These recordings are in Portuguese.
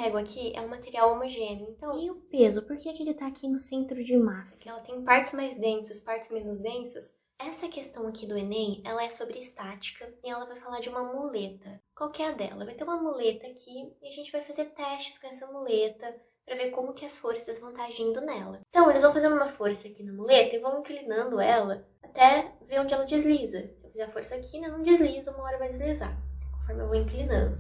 régua aqui é um material homogêneo, então... E o peso? Por que que ele tá aqui no centro de massa? Porque ela tem partes mais densas, partes menos densas. Essa questão aqui do Enem, ela é sobre estática e ela vai falar de uma muleta. Qual que é a dela? Vai ter uma muleta aqui e a gente vai fazer testes com essa muleta para ver como que as forças vão estar agindo nela. Então, eles vão fazendo uma força aqui na muleta e vão inclinando ela até ver onde ela desliza. Se eu fizer a força aqui, né, não desliza, uma hora vai deslizar, conforme eu vou inclinando.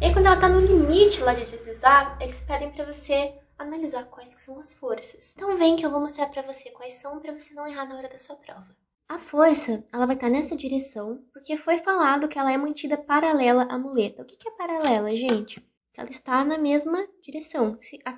E aí, quando ela tá no limite lá de deslizar, eles pedem para você analisar quais que são as forças. Então vem que eu vou mostrar para você quais são, para você não errar na hora da sua prova. A força, ela vai estar nessa direção, porque foi falado que ela é mantida paralela à muleta. O que é paralela, gente? Ela está na mesma direção. Se ela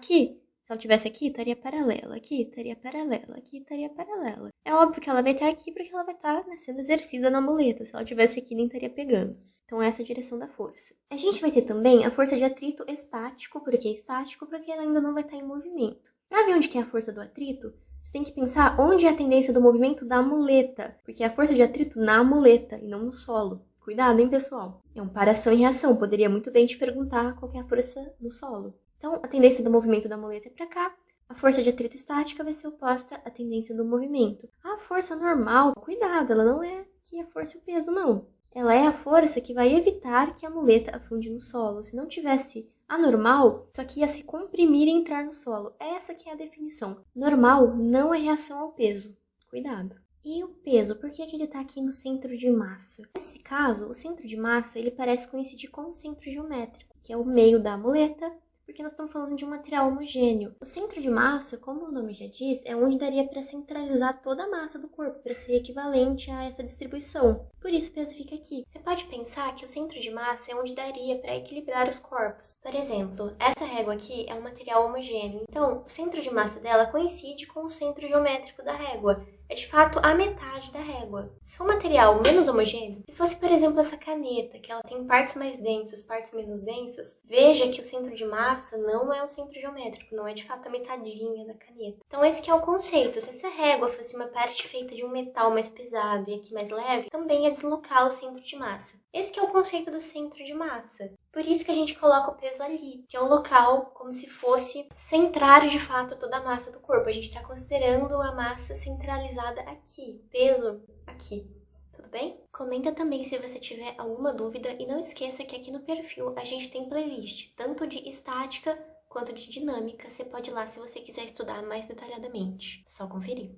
estivesse aqui, estaria paralela. Aqui, estaria paralela. Aqui, estaria paralela. É óbvio que ela vai estar aqui, porque ela vai estar, né, sendo exercida na muleta. Se ela estivesse aqui, nem estaria pegando. Então, essa é a direção da força. A gente vai ter também a força de atrito estático. Por que estático? Porque ela ainda não vai estar em movimento. Para ver onde que é a força do atrito, você tem que pensar onde é a tendência do movimento da muleta, porque é a força de atrito na muleta e não no solo. Cuidado, hein, pessoal? É um para ação e reação. Poderia muito bem te perguntar qual que é a força no solo. Então, a tendência do movimento da muleta é para cá. A força de atrito estática vai ser oposta à tendência do movimento. A força normal, cuidado, ela não é que a força e o peso, não. Ela é a força que vai evitar que a muleta afunde no solo. Se não tivesse a normal, só que ia se comprimir e entrar no solo. Essa que é a definição. Normal não é reação ao peso. Cuidado. E o peso? Por que que ele está aqui no centro de massa? Nesse caso, o centro de massa ele parece coincidir com o centro geométrico, que é o meio da muleta, porque nós estamos falando de um material homogêneo. O centro de massa, como o nome já diz, é onde daria para centralizar toda a massa do corpo, para ser equivalente a essa distribuição. Por isso o peso fica aqui. Você pode pensar que o centro de massa é onde daria para equilibrar os corpos. Por exemplo, essa régua aqui é um material homogêneo, então o centro de massa dela coincide com o centro geométrico da régua. É de fato a metade da régua. Se for um material menos homogêneo, se fosse, por exemplo, essa caneta, que ela tem partes mais densas, partes menos densas, veja que o centro de massa não é o centro geométrico, não é de fato a metadinha da caneta. Então esse que é o conceito. Se essa régua fosse uma parte feita de um metal mais pesado e aqui mais leve, também ia deslocar o centro de massa. Esse que é o conceito do centro de massa. Por isso que a gente coloca o peso ali, que é o local como se fosse centrar de fato toda a massa do corpo. A gente está considerando a massa centralizada aqui, peso aqui. Tudo bem? Comenta também se você tiver alguma dúvida e não esqueça que aqui no perfil a gente tem playlist, tanto de estática quanto de dinâmica. Você pode ir lá se você quiser estudar mais detalhadamente. É só conferir.